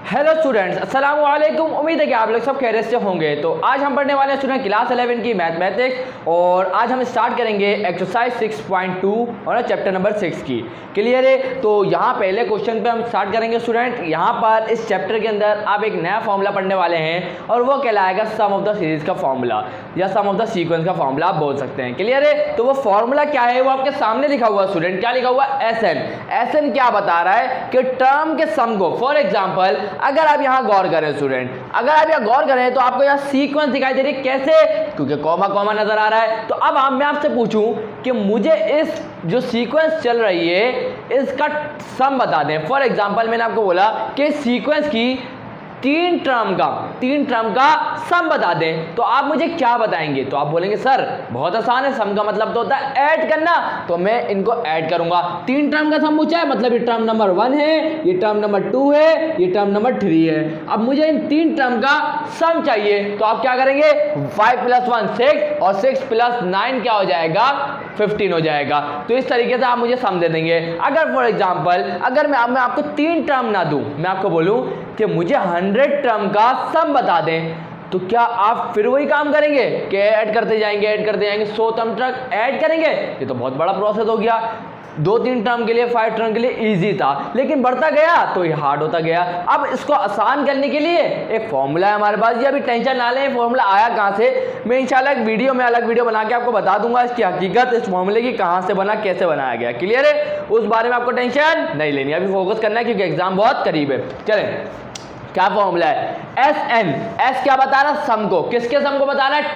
Hello students, अस्सलाम वालेकुम। उम्मीद है कि आप लोग सब खैरियत से होंगे। तो आज हम पढ़ने वाले हैं स्टूडेंट क्लास 11 की मैथमेटिक्स, और आज हम स्टार्ट करेंगे एक्सरसाइज 6.2 और चैप्टर नंबर 6 की। क्लियर है? तो यहाँ पहले क्वेश्चन पे हम स्टार्ट करेंगे स्टूडेंट। यहाँ पर इस चैप्टर के अंदर आप एक नया फॉर्मूला पढ़ने वाले हैं और वो कहलाएगा सम ऑफ द सीरीज का फॉर्मूला या सम ऑफ द सीक्वेंस का फॉर्मूला आप बोल सकते हैं। क्लियर है? तो वो फॉर्मूला क्या है वो आपके सामने लिखा हुआ है स्टूडेंट। क्या लिखा हुआ है? एस एन क्या बता रहा है कि टर्म के सम को, फॉर एग्जाम्पल अगर आप यहाँ गौर करें स्टूडेंट, अगर आप यहाँ गौर करें तो आपको यहाँ सीक्वेंस दिखाई दे रही है। कैसे? क्योंकि कॉमा कॉमा नजर आ रहा है। तो अब मैं आपसे पूछूं कि मुझे इस जो सीक्वेंस चल रही है इसका सम बता दें। फॉर एग्जाम्पल मैंने आपको बोला कि सीक्वेंस की तीन टर्म का सम बता दें, तो आप मुझे क्या बताएंगे? तो आप बोलेंगे सर बहुत आसान है, सम का मतलब तो होता है ऐड करना, तो मैं इनको ऐड करूंगा। तीन टर्म का सम पूछा है, मतलब ये टर्म नंबर 1 है, ये टर्म नंबर 2 है, ये टर्म नंबर 3 है। अब मुझे इन तीन टर्म का सम चाहिए, तो आप क्या करेंगे? 5 + 1 6 और 6 + 9 क्या हो जाएगा? 15 हो जाएगा। तो इस तरीके से आप मुझे सम दे देंगे। अगर फॉर एग्जाम्पल अगर मैं आपको तीन टर्म ना दूं, मैं आपको बोलूं कि मुझे 100 टर्म का सम बता दें, तो क्या आप फिर वही काम करेंगे कि ऐड करते जाएंगे 100 टर्म तक ऐड करेंगे? ये तो बहुत बड़ा प्रोसेस हो गया। 2-3 टर्म के लिए, 5 टर्म के लिए इजी था, लेकिन बढ़ता गया तो ये हार्ड होता गया। अब इसको आसान करने के लिए एक फॉर्मूला है हमारे पास। ये अभी टेंशन ना लें, फॉर्मूला आया कहाँ से, मैं इंशाल्लाह एक वीडियो में अलग वीडियो बना के आपको बता दूंगा इसकी हकीकत, इस फॉर्मूले की कहाँ से बना, कैसे बनाया गया। क्लियर है? उस बारे में आपको टेंशन नहीं लेनी, अभी फोकस करना है क्योंकि एग्जाम बहुत करीब है। चलें, क्या फॉर्मूला है? एस क्या बता रहा है? सम को। किसके सम को बता रहा है?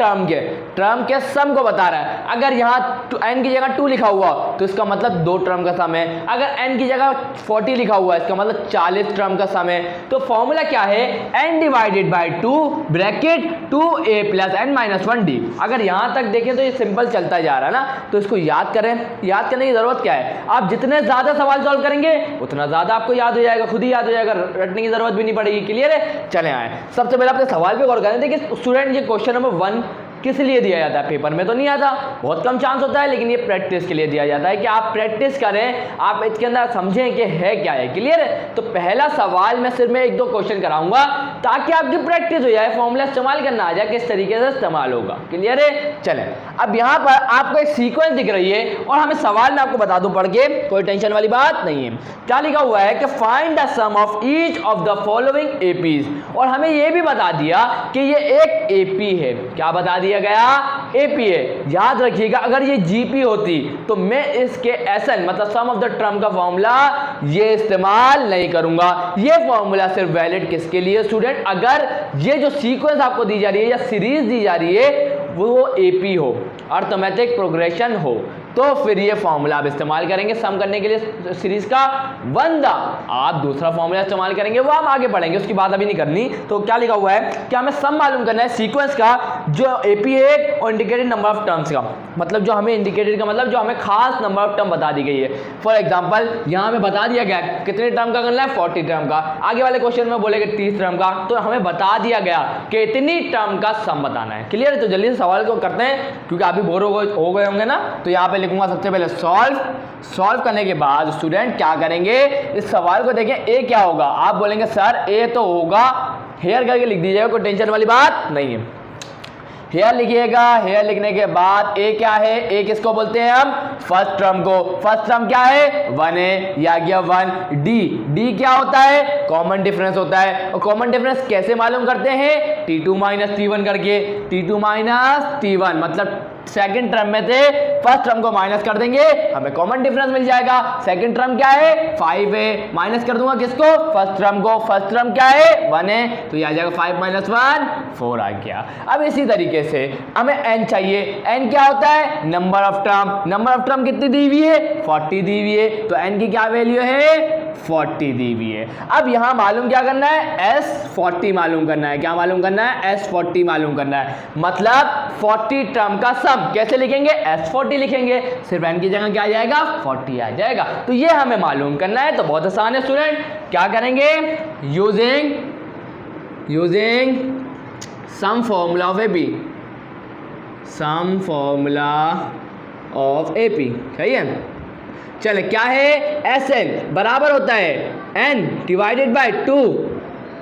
टर्म के सम को बता रहा है। अगर यहाँ n की जगह 2 लिखा हुआ तो इसका मतलब 2 टर्म का सम है। अगर n की जगह 40 लिखा हुआ है इसका मतलब 40 टर्म का सम है। तो फॉर्मूला क्या है? n / 2 bracket 2a + n - 1d। अगर यहाँ तक देखें तो ये सिंपल चलता जा रहा है ना, तो इसको याद करें। याद करने की जरूरत क्या है? आप जितने ज्यादा सवाल सॉल्व करेंगे उतना ज्यादा आपको याद हो जाएगा, खुद ही याद हो जाएगा, रटने की जरूरत भी नहीं पड़ेगी। क्लियर है? चले आए, सबसे पहले अपने सवाल पे गौर करें। देखिए स्टूडेंट, ये क्वेश्चन नंबर 1 किस लिए दिया जाता है? पेपर में तो नहीं आता, बहुत कम चांस होता है, लेकिन ये प्रैक्टिस के लिए दिया जाता है कि आप प्रैक्टिस करें, आप इसके अंदर समझें कि है क्या है। क्लियर है? तो पहला सवाल मैं सिर्फ 1-2 क्वेश्चन कराऊंगा ताकि आपकी प्रैक्टिस हो जाए, फॉर्मूला इस्तेमाल करना आ जाए, किस तरीके से इस्तेमाल होगा। क्लियर है? चलें, अब यहाँ पर आपको एक सीक्वेंस दिख रही है और हमें सवाल में आपको बता दूं पढ़ के, कोई टेंशन वाली बात नहीं है। क्या लिखा हुआ है कि find the sum of each of the following APs, और हमें यह भी बता दिया कि ये एक एपी है। क्या बता दिया गया? एपी है। याद रखिएगा, अगर ये जीपी होती तो मैं इसके एसएन मतलब सम ऑफ द टर्म का फॉर्मूला ये इस्तेमाल नहीं करूंगा। ये फॉर्मूला सिर्फ वैलिड किसके लिए स्टूडेंट? अगर ये जो सीक्वेंस आपको दी जा रही है या सीरीज दी जा रही है वो एपी हो, अर्थमेटिक प्रोग्रेशन हो, तो फिर ये फॉर्मूला आप इस्तेमाल करेंगे सम करने के लिए सीरीज का। वंदा आप दूसरा फॉर्मूला इस्तेमाल करेंगे, वो हम आगे पढ़ेंगे, उसकी बात अभी नहीं करनी। तो क्या लिखा हुआ है कि हमें सम मालूम करना है सीक्वेंस का जो एपी है और इंडिकेटेड नंबर ऑफ टर्म्स का, मतलब जो हमें इंडिकेटेड का मतलब जो हमें खास नंबर ऑफ टर्म बता दी गई है। फॉर एग्जाम्पल यहाँ हमें बता दिया गया कितने टर्म का करना है? 40 टर्म का। आगे वाले क्वेश्चन में बोलेंगे 30 टर्म का, तो हमें बता दिया गया कि इतनी टर्म का सम बताना है। क्लियर है? तो जल्दी से सवाल को करते हैं क्योंकि आप भी बोर हो गए होंगे ना। तो यहाँ पे लिखूंगा सबसे पहले सॉल्व करने के बाद स्टूडेंट क्या करेंगे? इस सवाल को देखें, ए क्या होगा? आप बोलेंगे सर ए तो होगा, हेयर करके लिख दीजिएगा, कोई टेंशन वाली बात नहीं है। हेयर लिखिएगा, हेयर लिखने के बाद ए क्या है? ए किसको बोलते हैं हम? फर्स्ट टर्म को। फर्स्ट टर्म क्या है? 1 है, या गया 1। डी क्या होता है? कॉमन डिफरेंस होता है। और कॉमन डिफरेंस कैसे मालूम करते हैं? T2 - T1 करके। T2 - T1 मतलब सेकंड टर्म में से फर्स्ट टर्म को माइनस कर देंगे, हमें कॉमन डिफरेंस मिल जाएगा। सेकंड टर्म क्या है? 5 है, माइनस कर दूंगा किसको? फर्स्ट टर्म को। फर्स्ट टर्म क्या है? 1 है, तो ये आ जाएगा 5 - 1 4 आ गया। अब इसी तरीके से हमें n चाहिए। n क्या होता है? Number of term. Number of term कितनी दी हुई है? 40 दी हुई है, तो n की क्या वैल्यू है? 40 दी हुई है। अब यहां मालूम क्या करना है? S40 मालूम करना है। क्या मालूम करना है? S40 मालूम करना है, मतलब 40 टर्म का सम कैसे लिखेंगे? S40 लिखेंगे, सिर्फ n की जगह क्या आ जाएगा? 40 आ जाएगा। तो ये हमें मालूम करना है, तो बहुत आसान है स्टूडेंट। क्या करेंगे? Using some formula of AP, some formula of AP. सही है? चले, क्या है? एस एन बराबर होता है n / 2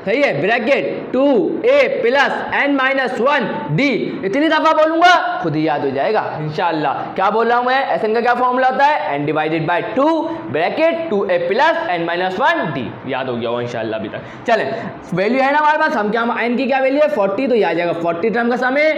सही है, bracket 2a plus n minus 1d, इतनी दफा बोलूंगा खुद ही याद हो जाएगा इंशाल्लाह। क्या बोल रहा हूं मैं, एसएन का क्या फॉर्मूला होता है, n divided by 2 bracket 2a plus n minus 1d, याद हो गया हो इंशाल्लाह अभी तक। चले वैल्यू है ना हमारे पास, हम क्या, n की क्या वैल्यू है 40, तो ये आ जाएगा 40 टर्म का सम है,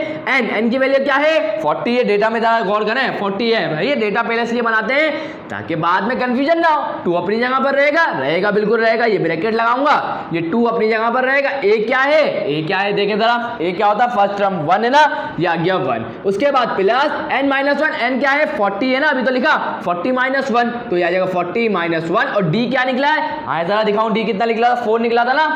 n की वैल्यू क्या है 40 है, डेटा में गौर करें 40 है भाई, ये डेटा पहले इसलिए बनाते हैं ताकि बाद में कंफ्यूजन ना हो। 2 अपनी जगह पर रहेगा बिल्कुल रहेगा, ये ब्रैकेट लगाऊंगा, ये 2 अपनी जगह पर रहेगा। a क्या है देखें जरा, a क्या होता है फर्स्ट टर्म 1 है ना, ये आ गया 1, उसके बाद प्लस n माइनस 1, n क्या है 40 है ना, अभी तो लिखा 40 माइनस 1, तो ये आ जाएगा 40 माइनस 1, और d क्या निकला है, आए जरा दिखाऊं d कितना निकला था, 4 निकला था ना,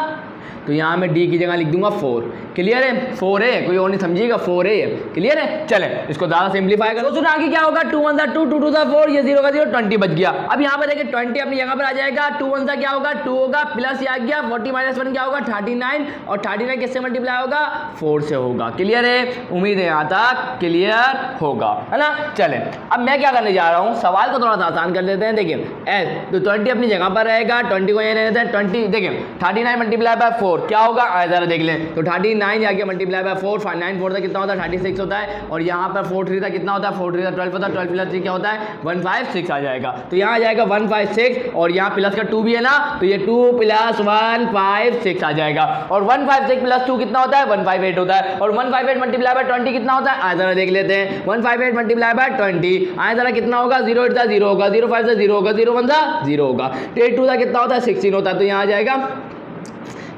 तो यहाँ मैं d की जगह लिख दूंगा 4, क्लियर है, 4 है, कोई और नहीं समझिएगा 4 है, क्लियर है। चले इसको ज्यादा सिंप्लीफाई करो, सोचो आगे क्या होगा, 2 1 2 2 2 4, ये 0 का 0 20 बच गया। अब यहाँ पे देखिए 20 अपनी जगह पर आ जाएगा, 2 1 क्या होगा 2 होगा, प्लस ये आ गया 40 माइनस 1 क्या होगा 39, और 39 किससे मल्टीप्लाई होगा 4 से होगा, क्लियर है, उम्मीद है यहाँ तक क्लियर होगा, है ना। चले अब मैं क्या करने जा रहा हूँ, सवाल को थोड़ा सा आसान कर देते हैं। देखिए एस तो 20 अपनी जगह पर रहेगा, 20 को यहाँ रहते हैं 20, देखिए 39 मल्टीप्लाई बाय 4 क्या होगा, जरा देख लें, तो 39 आ गया मल्टीप्लाई बाय 4, 9 4 था कितना होता है 36 होता है, और यहाँ पर 4 3 था कितना होता है 4 3 था 12 होता है, 12 प्लस 3 क्या होता है 156 आ जाएगा, तो यहाँ आ जाएगा 156, और यहाँ प्लस का 2 भी है ना, तो ये 2 प्लस 156 आ जाएगा, और 156 प्लस 2 कितना होता है 158 होता है, और 158 मल्टीप्लाई बाय 20 कितना होता है, जरा देख लेते हैं, 158 मल्टीप्लाई बाय 20 जरा कितना होगा, 0 8 0 होगा, 0 5 0 होगा, 0 1 0 होगा, 8 2 कितना होता है 16 होता है, तो यहाँ आ जाएगा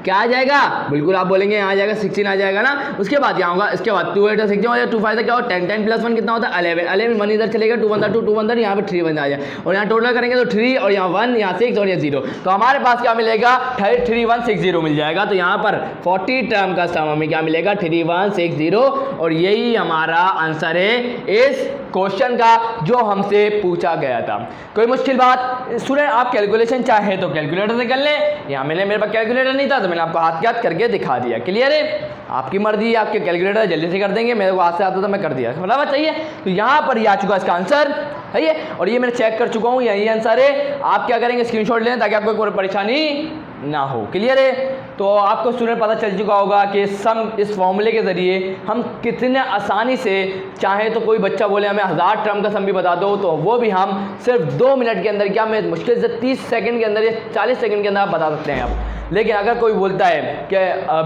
क्या आ जाएगा, बिल्कुल आप बोलेंगे यहाँ आ जाएगा 16 आ जाएगा ना। उसके बाद यहाँ होगा, इसके बाद 2 8 16 हो जाएगा, 2 5 क्या होगा 10 10 प्लस 1 कितना होता है 11 11 1 इधर चलेगा, 2 1 2 2 1 यहाँ पे 3 1 आ जाए, और यहाँ टोटल करेंगे तो 3 और यहाँ 1 यहाँ 6 और यहाँ 0, तो हमारे पास क्या मिलेगा 3160 मिल जाएगा। तो यहाँ पर 40 टर्म का सम हमें क्या मिलेगा 3160, और यही हमारा आंसर है इस क्वेश्चन का जो हमसे पूछा गया था। कोई मुश्किल बात स्टूडेंट, आप कैलकुलेशन चाहे तो कैलकुलेटर से कर लें, यहाँ मेरे पास कैलकुलेटर नहीं था तो मैंने आपको हाथ के हाथ करके दिखा दिया, क्लियर है, आपकी मर्जी है, आपके कैलकुलेटर जल्दी से कर देंगे, मेरे को हाथ से आता था मैं कर दिया, बराबर चाहिए। तो यहाँ पर ये आ चुका इसका आंसर है ये, और ये मैंने चेक कर चुका हूँ, यही आंसर है। आप क्या करेंगे स्क्रीनशॉट लें ताकि आपको कोई परेशानी ना हो, क्लियर है। तो आपको स्टूडेंट पता चल चुका होगा कि सम इस फॉर्मूले के ज़रिए हम कितने आसानी से, चाहे तो कोई बच्चा बोले हमें 1000 टर्म का सम भी बता दो, तो वो भी हम सिर्फ 2 मिनट के अंदर, क्या मैं मुश्किल से 30 सेकंड के अंदर या 40 सेकंड के अंदर आप बता सकते हैं आप। लेकिन अगर कोई बोलता है कि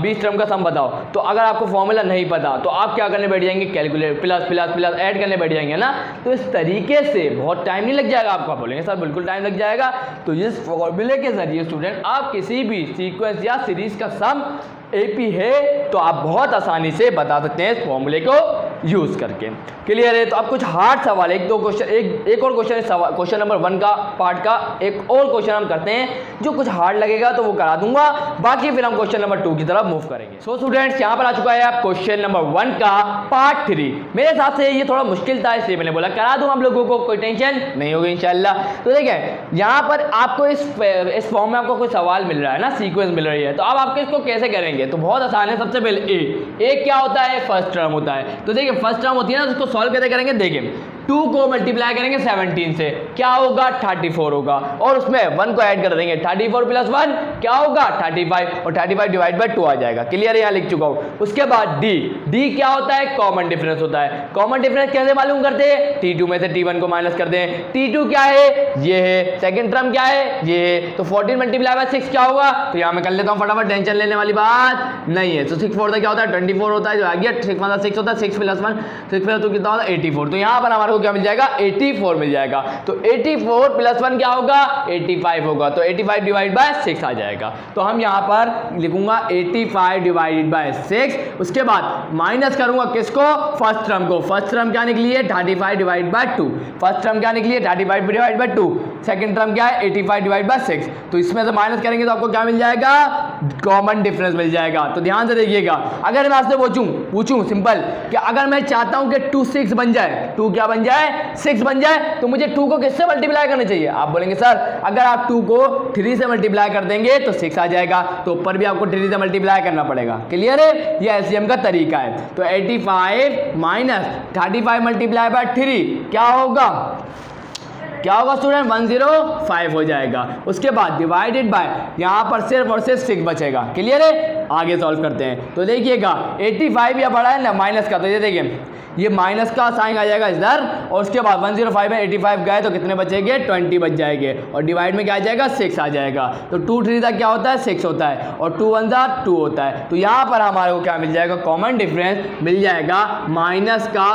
20 टर्म का सम बताओ, तो अगर आपको फॉर्मूला नहीं पता तो आप क्या करने बैठ जाएंगे, calculate plus plus plus add करने बैठ जाएंगे ना, तो इस तरीके से बहुत टाइम नहीं लग जाएगा आपको। बोलेंगे सर बिल्कुल टाइम लग जाएगा, तो इस फॉर्मूले के जरिए स्टूडेंट आप किसी भी सीक्वेंस या सीरीज का सम एपी है तो आप बहुत आसानी से बता सकते हैं इस फॉर्मूले को यूज़ करके, क्लियर है। तो अब कुछ हार्ड सवाल, एक दो क्वेश्चन, एक और क्वेश्चन, क्वेश्चन नंबर 1 का पार्ट का एक और क्वेश्चन हम करते हैं, जो कुछ हार्ड लगेगा तो वो करा दूंगा, बाकी फिर हम क्वेश्चन नंबर 2 की तरफ मूव करेंगे। सो स्टूडेंट्स यहाँ पर आ चुका है आप क्वेश्चन नंबर 1 का पार्ट 3। मेरे हिसाब से ये थोड़ा मुश्किल था, इसलिए मैंने बोला करा दूं हम लोगों को, कोई टेंशन नहीं होगी इंशाल्लाह। तो देखें यहाँ पर आपको इस फॉर्म में आपको कोई सवाल मिल रहा है ना, सीक्वेंस मिल रही है, तो अब आपके इसको कैसे करेंगे, तो बहुत आसान है। सबसे पहले ए क्या होता है, फर्स्ट टर्म होता है, तो देखिए फर्स्ट टर्म होती है ना, उसको सॉल्व कैसे करेंगे, देखिए 2 को मल्टीप्लाई करेंगे 17 से, क्या होगा 34 होगा, और उसमें 1 को ऐड कर देंगे, 34 प्लस 1 क्या होगा 35, और 35 डिवाइड बाय 2 आ जाएगा, क्लियर है, यहाँ लिख चुका हूँ। उसके बाद डी क्या होता है, कॉमन डिफरेंस होता है। कॉमन डिफरेंस कैसे मालूम करते हैं, T2 में से T1 को माइनस कर दें, T2 क्या है, ये है, सेकंड टर्म क्या है, ये है, तो 14 मल्टीप्लाई बाय 6 क्या होगा, तो यहाँ मैं कर लेता हूँ फटाफट, टेंशन लेने वाली बात नहीं है। तो 6 4 क्या होता है 24 होता है, जो आ गया 6 होता है, 6 प्लस 1 6 प्लस 2 कितना होता है 84, तो यहाँ पर हमारे को क्या मिल जाएगा 84 मिल जाएगा। तो 84 प्लस 1 क्या होगा 85 होगा, तो 85 डिवाइड बाय 6 आ जाएगा। तो हम यहाँ पर लिखूंगा 85 डिवाइडेड बाय 6, उसके बाद माइनस करूंगा किसको, फर्स्ट टर्म को। फर्स्ट टर्म क्या निकली है 35 डिवाइड बाय 2, फर्स्ट टर्म क्या निकली है 35 डिवाइड बाय 2, सेकंड टर्म क्या है 85 डिवाइड बाय 6, तो इसमें से माइनस करेंगे तो आपको क्या मिल जाएगा, कॉमन डिफरेंस मिल जाएगा। तो ध्यान से देखिएगा, अगर मैं आपसे पूछूं सिंपल कि अगर मैं चाहता हूं कि 2 6 बन जाए, 2 क्या बन जाए 6 बन जाए, तो मुझे 2 को किससे मल्टीप्लाई करना चाहिए, आप बोलेंगे सर अगर आप 2 को 3 से मल्टीप्लाई कर देंगे तो 6 आ जाएगा, तो ऊपर भी आपको 3 से मल्टीप्लाई करना पड़ेगा, क्लियर है, ये एलसीएम का तरीका है। तो 85 माइनस 35 मल्टीप्लाई बाय 3 क्या होगा क्या होगा स्टूडेंट 105 हो जाएगा। उसके बाद डिवाइडेड बाय यहाँ पर सिर्फ और सिर्फ 6 बचेगा। क्लियर है, आगे सॉल्व करते हैं। तो देखिएगा 85 या बड़ा है ना माइनस का, तो ये देखिए ये माइनस का साइन आ जाएगा इधर, और उसके बाद 105 में 85 गए तो कितने बचेंगे 20 बच जाएंगे, और डिवाइड में क्या आ जाएगा 6 आ जाएगा। तो 2 3 का क्या होता है 6 होता है, और 2 1 2 होता है। तो यहाँ पर हमारे को क्या मिल जाएगा, कॉमन डिफरेंस मिल जाएगा माइनस का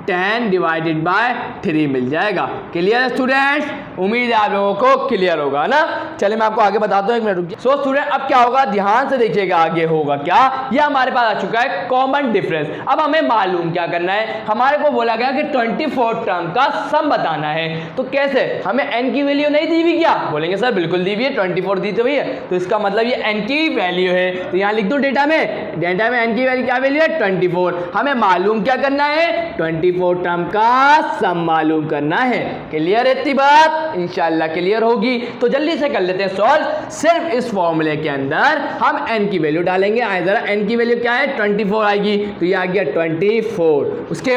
10 डिवाइडेड बाय 3 मिल जाएगा। क्लियर है स्टूडेंट्स, उम्मीद है आप लोगों को क्लियर होगा ना। चलिए मैं आपको आगे बताता हूँ, एक मिनट रुकिए। सो स्टूडेंट अब क्या होगा, ध्यान से देखिएगा आगे होगा क्या। ये हमारे पास आ चुका है कॉमन डिफरेंस। अब हमें मालूम क्या करना है, हमारे को बोला गया कि 24 टर्म का सम बताना है। तो कैसे, हमें n की वैल्यू नहीं दी हुई क्या, बोलेंगे सर बिल्कुल दी हुई है, 24 दी तो हुई है, तो इसका मतलब ये n की वैल्यू है। तो यहाँ लिख दूं डेटा में n की वैल्यू क्या वैल्यू है 24। हमें मालूम क्या करना है, 24 टर्म का सम मालूम करना है। क्लियर है इतनी बात, इंशाल्लाह क्लियर होगी। तो जल्दी से कर लेते हैं सॉल्व। सिर्फ इस फॉर्मूले के अंदर हम n की वैल्यू डालेंगे। आए जरा n की वैल्यू क्या है 24 आएगी, तो ये आ गया 24।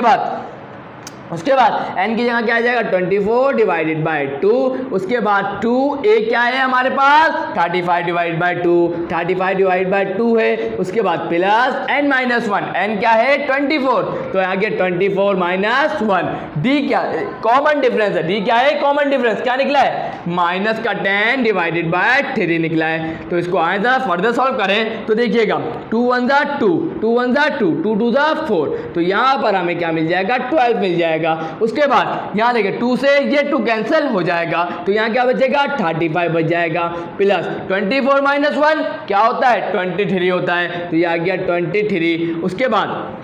उसके बाद n की जगह क्या आ जाएगा 24 डिवाइडेड बाय 2। उसके बाद 2 a क्या है हमारे पास 35 डिवाइडेड बाय 2, 35 डिवाइडेड बाय 2 है। उसके बाद प्लस n माइनस 1, n क्या है 24, तो आगे 24 माइनस 1। d क्या कॉमन डिफरेंस है, d क्या है कॉमन डिफरेंस, क्या निकला है माइनस का 10 डिवाइडेड बाय 3 निकला है। तो इसको आए जरा फर्दर सॉल्व करें तो देखिएगा 2 1 2, 2 1 2, 2 2 4, तो यहाँ पर हमें क्या मिल जाएगा 12 मिल जाएगा। उसके बाद यहाँ देखिए 2 से ये 2 कैंसिल हो जाएगा, तो यहाँ क्या बचेगा 35 बच जाएगा। प्लस 24 माइनस 1 क्या होता है 23 होता है, तो ये आ गया 23। उसके बाद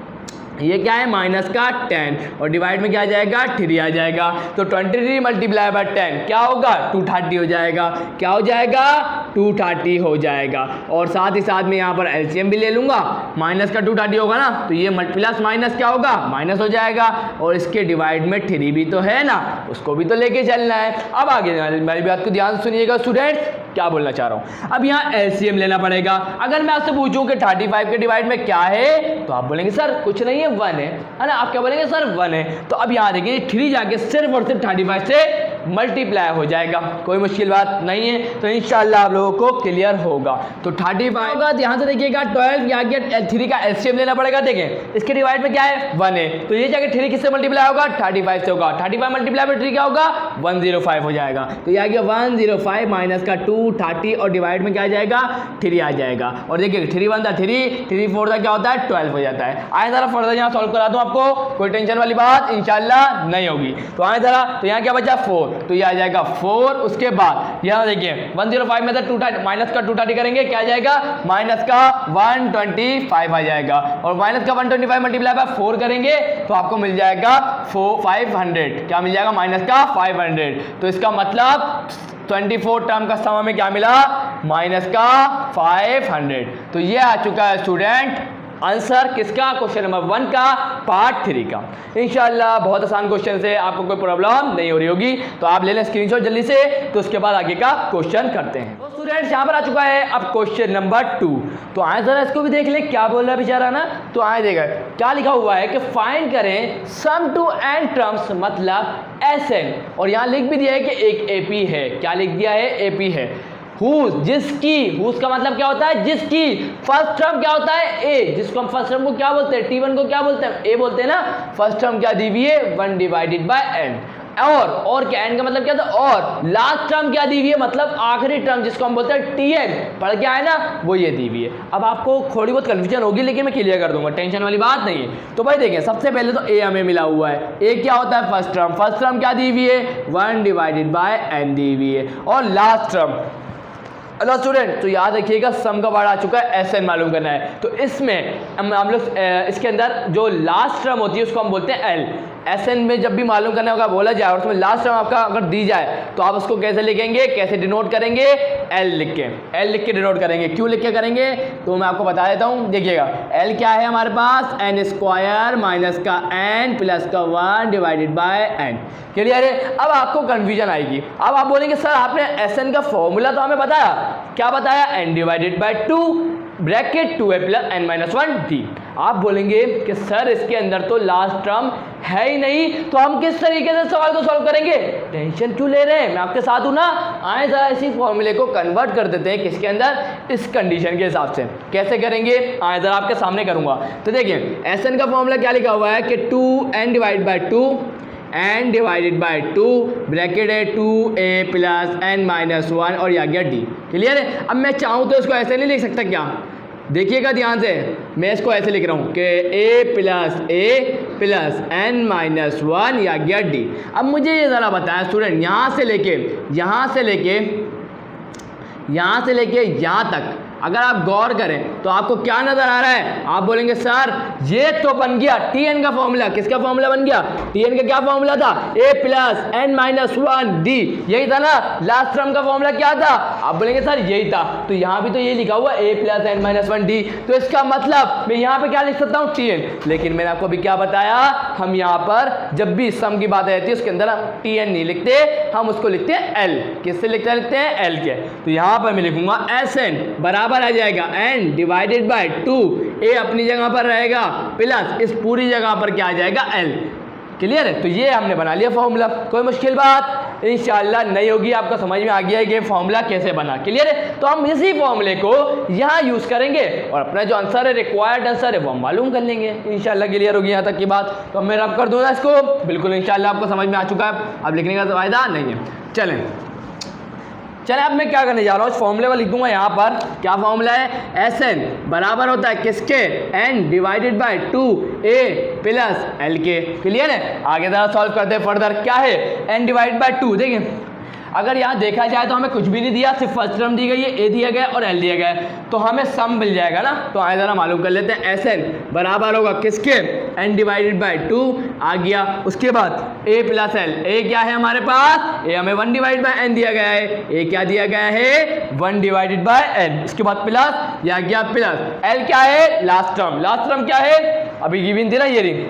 ये क्या है माइनस का 10, और डिवाइड में क्या आ जाएगा 3 आ जाएगा। तो 23 मल्टीप्लाई बाय 10 क्या होगा 230 हो जाएगा। क्या हो जाएगा 230 हो जाएगा। और साथ ही साथ में यहाँ पर एलसीएम भी ले लूँगा, माइनस का 230 होगा ना, तो ये प्लस माइनस क्या होगा माइनस हो जाएगा, और इसके डिवाइड में 3 भी तो है ना, उसको भी तो लेके चलना है। अब आगे मेरी बात को ध्यान सुनिएगा स्टूडेंट्स, क्या बोलना चाह रहा हूँ। अब यहाँ एलसीएम लेना पड़ेगा। अगर मैं आपसे पूछूं कि 35 के डिवाइड में क्या है, तो आप बोलेंगे सर कुछ नहीं है 1 है ना, आप क्या बोलेंगे सर 1 है। तो अब यहाँ देखिए 3 जाके सिर्फ और सिर्फ 35 से मल्टीप्लाई हो जाएगा, कोई मुश्किल बात नहीं है। तो इंशाल्लाह आप लोगों को क्लियर होगा। तो 35 होगा, ध्यान से देखिएगा 12 यहाँ के 3 का एलसीएम लेना पड़ेगा। देखें इसके डिवाइड में क्या है 1 है, तो ये जाके 3 किससे मल्टीप्लाई होगा 35 से होगा। 35 मल्टीप्लाई में 3 क्या होगा 105 हो जाएगा। तो ये आ गया 105 माइनस का 230, और डिवाइड में क्या आ जाएगा 3 आ जाएगा। और देखिए 3 1 3, 3 4 क्या होता है 12 हो जाता है। आए जरा फर्दर यहाँ सॉल्व करा दूँ आपको, कोई टेंशन वाली बात इंशाल्लाह नहीं होगी। तो आए जरा, तो यहाँ क्या बचा 4, तो ये आ जाएगा 4। उसके बाद यहाँ देखिए 105 में से 230 माइनस का 230 करेंगे, क्या आ जाएगा माइनस का 125 आ जाएगा। और माइनस का 125 मल्टीप्लाई बाय 4 करेंगे तो आपको मिल जाएगा 500। क्या मिल जाएगा माइनस का 500। तो इसका मतलब 24 टर्म का सम में क्या मिला माइनस का 500। तो ये आ चुका है स्टूडेंट आंसर किसका, क्वेश्चन नंबर 1 का पार्ट 3 का। इंशाल्लाह बहुत आसान क्वेश्चन से, आपको कोई प्रॉब्लम नहीं हो रही होगी। तो आप ले लें स्क्रीनशॉट जल्दी से, तो उसके बाद आगे का क्वेश्चन करते हैं। तो स्टूडेंट्स यहाँ पर आ चुका है अब क्वेश्चन नंबर 2। तो आए जरा इसको भी देख लें क्या बोल रहा है बेचारा ना। तो आए देखा क्या लिखा हुआ है कि फाइंड करें सम टू n टर्म्स मतलब Sn, और यहाँ लिख भी दिया है कि एक AP है। क्या लिख दिया है AP है। हुज जिसकी, हुज का मतलब क्या होता है जिसकी, फर्स्ट टर्म क्या होता है ए, जिसको हम फर्स्ट टर्म को क्या बोलते हैं T1 को क्या बोलते हैं ए बोलते हैं ना। फर्स्ट टर्म क्या दी हुई है 1 डिवाइडेड बाय n, और क्या n का मतलब क्या था और, लास्ट टर्म क्या दी हुई है मतलब आखिरी टर्म जिसको हम बोलते हैं Tn, पढ़ के आए ना वो ये दी हुई है। अब आपको थोड़ी बहुत कंफ्यूजन होगी लेकिन मैं क्लियर कर दूंगा, टेंशन वाली बात नहीं है। तो भाई देखें सबसे पहले तो a हमें मिला हुआ है। a क्या होता है फर्स्ट टर्म क्या दी हुई है 1 डिवाइडेड बाय n दी हुई है, और लास्ट टर्म। हेलो स्टूडेंट, तो याद रखिएगा सम का वर्ड आ चुका है Sn मालूम करना है। तो इसमें हम लोग इसके अंदर जो लास्ट टर्म होती है उसको हम बोलते हैं L। Sn में जब भी मालूम करने होगा बोला जाए और उसमें लास्ट टर्म आपका अगर दी जाए तो आप उसको कैसे लिखेंगे, कैसे डिनोट करेंगे L लिख के डिनोट करेंगे। क्यों लिख के करेंगे तो मैं आपको बता देता हूँ। देखिएगा L क्या है हमारे पास n स्क्वायर माइनस का n प्लस का 1 डिवाइडेड बाय n। क्लियर है। अब आपको कंफ्यूजन आएगी। अब आप बोलेंगे सर आपने Sn का फॉर्मूला तो हमें बताया, क्या बताया n divided by 2 bracket 2a plus n minus 1 d। आप बोलेंगे कि सर इसके अंदर तो लास्ट टर्म है ही नहीं, तो हम किस तरीके से सवाल को सॉल्व करेंगे? टेंशन क्यों ले रहे हैं, मैं आपके साथ हूं ना। आए जरा इसी फॉर्मूले को कन्वर्ट कर देते हैं किसके अंदर, इस कंडीशन के हिसाब से। कैसे करेंगे, आए जरा आपके सामने करूंगा। तो देखिए Sn का फॉर्मूला क्या लिखा हुआ है कि 2n divide by 2 n divided by 2 bracket है 2a प्लस n माइनस 1 और यह आ गया d। क्लियर है। अब मैं चाहूँ तो इसको ऐसे नहीं लिख सकता क्या? देखिएगा ध्यान से, मैं इसको ऐसे लिख रहा हूँ कि a प्लस n माइनस 1 या गया d। अब मुझे ये ज़रा बताएं स्टूडेंट, यहाँ से लेके यहाँ तक अगर आप गौर करें तो आपको क्या नजर आ रहा है? आप बोलेंगे सर ये तो बन गया Tn का फॉर्मूला। किसका फॉर्मूला बन गया? Tn का क्या फॉर्मूला था? a plus n minus 1 d, यही था ना। लास्ट टर्म का फॉर्मूला क्या था? आप बोलेंगे सर यही था, तो यहाँ भी तो ये लिखा हुआ a plus n minus 1 d, तो इसका मतलब मैं यहाँ पे क्या लिख सकता हूँ? Tn। लेकिन मैंने आपको अभी क्या बताया, हम यहाँ पर जब भी सम की बात आती है उसके अंदर हम Tn नहीं लिखते, हम उसको लिखते हैं L। किससे लिखते हैं? L के। तो यहाँ पर मैं लिखूंगा Sn बराबर आ जाएगा n डिवाइडेड बाय 2, a अपनी जगह पर रहेगा प्लस इस पूरी जगह पर क्या आ जाएगा? L। क्लियर है। तो ये हमने बना लिया फॉर्मूला, कोई मुश्किल बात इंशाल्लाह नहीं होगी। आपको समझ में आ गया है कि फॉर्मूला कैसे बना। क्लियर है। तो हम इसी फॉर्मूले को यहाँ यूज करेंगे और अपना जो आंसर है, रिक्वायर्ड आंसर है, वो हम मालूम कर लेंगे इंशाल्लाह। क्लियर होगी यहाँ तक की बात। तो अब मैं रब कर दूंगा इसको, बिल्कुल इंशाल्लाह आपको समझ में आ चुका है, अब लिखने का फायदा नहीं है। चलें अब मैं क्या करने जा रहा हूँ, इस फॉर्मूले में लिख दूंगा यहाँ पर। क्या फॉर्मूला है? Sn बराबर होता है किसके? n divided by 2a plus l के। क्लियर है। आगे जरा सॉल्व करते हैं फर्दर। क्या है? n divide by 2। देखिए अगर यहाँ देखा जाए तो हमें कुछ भी नहीं दिया, सिर्फ फर्स्ट टर्म दी गई है, a दिया गया और l दिया गया है, तो हमें सम मिल जाएगा ना। तो आगे जरा मालूम कर लेते हैं। Sn बराबर होगा किसके? n डिवाइडेड बाय 2 आ गया। उसके बाद a प्लस l, a क्या है हमारे पास? a हमें 1 डिवाइड बाय n दिया गया है, a क्या दिया गया है? 1 डिवाइडेड बाय n। इसके बाद प्लस या गया प्लस, l क्या है? लास्ट टर्म क्या है? अभी गिवन थी ना ये रिंग,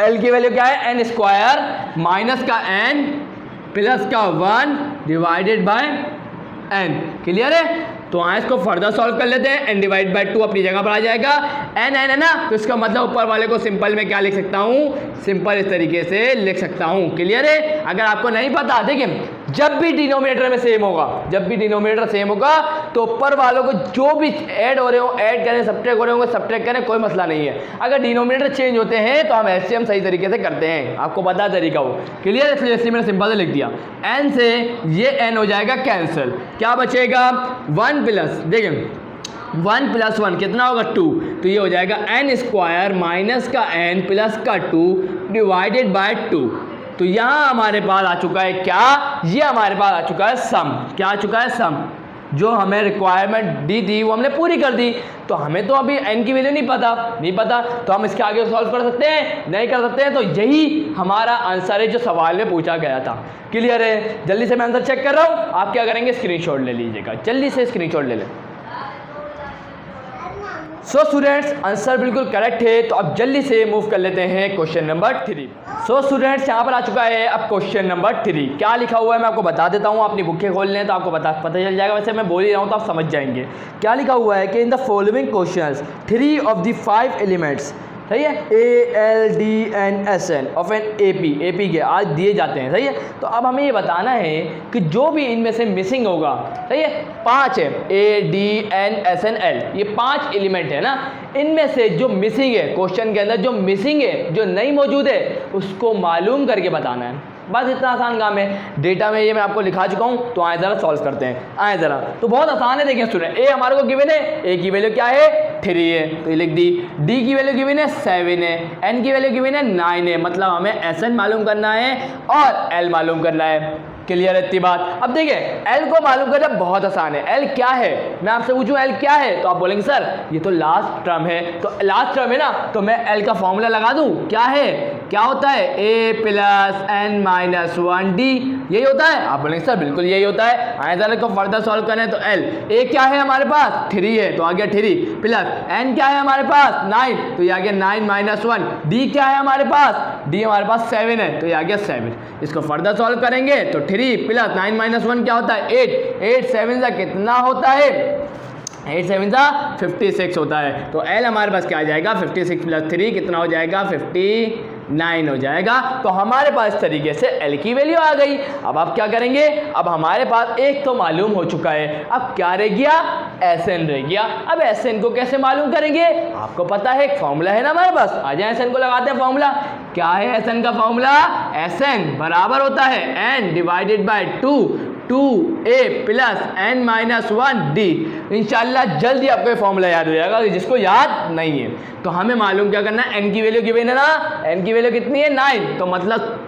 l की वैल्यू क्या है? n स्क्वायर माइनस का n प्लस का 1 डिवाइडेड बाय n। क्लियर है। तो आए इसको फर्दर सॉल्व कर लेते हैं। n डिवाइड बाय 2 अपनी जगह पर आ जाएगा, n है ना, तो इसका मतलब ऊपर वाले को सिंपल में क्या लिख सकता हूँ? सिंपल इस तरीके से लिख सकता हूँ। क्लियर है। अगर आपको नहीं पता, देखिए जब भी डिनोमिनेटर में सेम होगा, तो ऊपर वालों को जो भी ऐड हो रहे हो ऐड करें, सब्ट्रैक्ट हो रहे होंगे सब्ट्रैक्ट करें, कोई मसला नहीं है। अगर डिनोमिनेटर चेंज होते हैं तो हम एलसीएम सही तरीके से करते हैं, आपको पता तरीका हो। क्लियर है। इसलिए मैंने सिंपल से लिख दिया, n से ये n हो जाएगा कैंसिल, क्या बचेगा? 1 प्लस, देखिए 1 प्लस 1 कितना होगा? 2, तो ये हो जाएगा n स्क्वायर माइनस का n प्लस का 2 डिवाइडेड बाय 2। तो यहाँ हमारे पास आ चुका है क्या? ये हमारे पास आ चुका है सम। क्या आ चुका है? सम। जो हमें रिक्वायरमेंट दी थी वो हमने पूरी कर दी। तो हमें तो अभी n की वैल्यू नहीं पता, तो हम इसके आगे सॉल्व कर सकते हैं? नहीं कर सकते हैं। तो यही हमारा आंसर है जो सवाल में पूछा गया था। क्लियर है। जल्दी से मैं आंसर चेक कर रहा हूँ, आप क्या करेंगे? स्क्रीनशॉट ले लीजिएगा, जल्दी से स्क्रीनशॉट ले लें। सो स्टूडेंट्स आंसर बिल्कुल करेक्ट है। तो अब जल्दी से मूव कर लेते हैं क्वेश्चन नंबर 3। सो स्टूडेंट्स यहाँ पर आ चुका है अब क्वेश्चन नंबर 3। क्या लिखा हुआ है मैं आपको बता देता हूँ, अपनी बुकें खोल लें तो आपको पता चल जाएगा। वैसे मैं बोल ही रहा हूँ तो आप समझ जाएंगे। क्या लिखा हुआ है कि in the following questions 3 of the 5 elements, सही है, A L D N S N of an AP के आज दिए जाते हैं। सही है। तो अब हमें ये बताना है कि जो भी इनमें से मिसिंग होगा, सही है, 5 है, A D N S N L, ये 5 एलिमेंट है ना, इनमें से जो मिसिंग है, क्वेश्चन के अंदर जो मिसिंग है, जो नहीं मौजूद है, उसको मालूम करके बताना है। बस इतना आसान काम है। डेटा में ये मैं आपको लिखा चुका हूँ। तो आए ज़रा सॉल्व करते हैं। आए ज़रा, तो बहुत आसान है। देखिए स्टूडेंट, ए हमारे को गिवन है, ए की वैल्यू क्या है? 3 है, तो ये लिख दी। डी की वैल्यू गिवन है 7 है, एन की वैल्यू गिवन है 9 है, मतलब हमें एस एन मालूम करना है और एल मालूम करना है। क्लियर है इतनी बात। अब देखिए एल को मालूम करना बहुत आसान है। एल क्या है? मैं आपसे पूछूं एल क्या है, तो आप बोलेंगे सर ये तो लास्ट टर्म है। तो लास्ट टर्म है ना, तो मैं एल का फॉर्मूला लगा दूं। क्या है? क्या होता है? ए प्लस एन माइनस 1 डी, यही होता है। आप बोलेंगे सर बिल्कुल यही होता है। आए जरा को फर्दर सॉल्व करें तो एल, ए क्या है हमारे पास? 3 है, तो आ गया 3, प्लस एन क्या है हमारे पास? 9, तो ये आ गया 9 माइनस 1। डी क्या है हमारे पास? डी हमारे पास 7 है, तो ये आ गया 7। इसको फर्दर सॉल्व करेंगे तो 3 प्लस 9 माइनस 1 क्या होता है? 8, 8 7 का कितना होता है? 8 7 सा 56 होता है। तो L हमारे पास क्या आ जाएगा 56 प्लस 3 कितना हो जाएगा 59 हो जाएगा। तो हमारे पास इस तरीके से L की वैल्यू आ गई। अब आप क्या करेंगे, अब हमारे पास एक तो मालूम हो चुका है, अब क्या रह गया SN रह गया। अब SN को कैसे मालूम करेंगे, आपको पता है एक फॉर्मूला है ना हमारे पास, आ जाए SN को लगाते हैं फॉर्मूला। क्या है SN का फॉर्मूला, SN बराबर होता है N divided by 2a plus n-1d। इंशाल्लाह जल्दी आपको ये फॉर्मूला याद हो जाएगा जिसको याद नहीं है। तो हमें मालूम क्या करना है, n की वैल्यू गिवन है ना, n की वैल्यू कितनी है 9, तो मतलब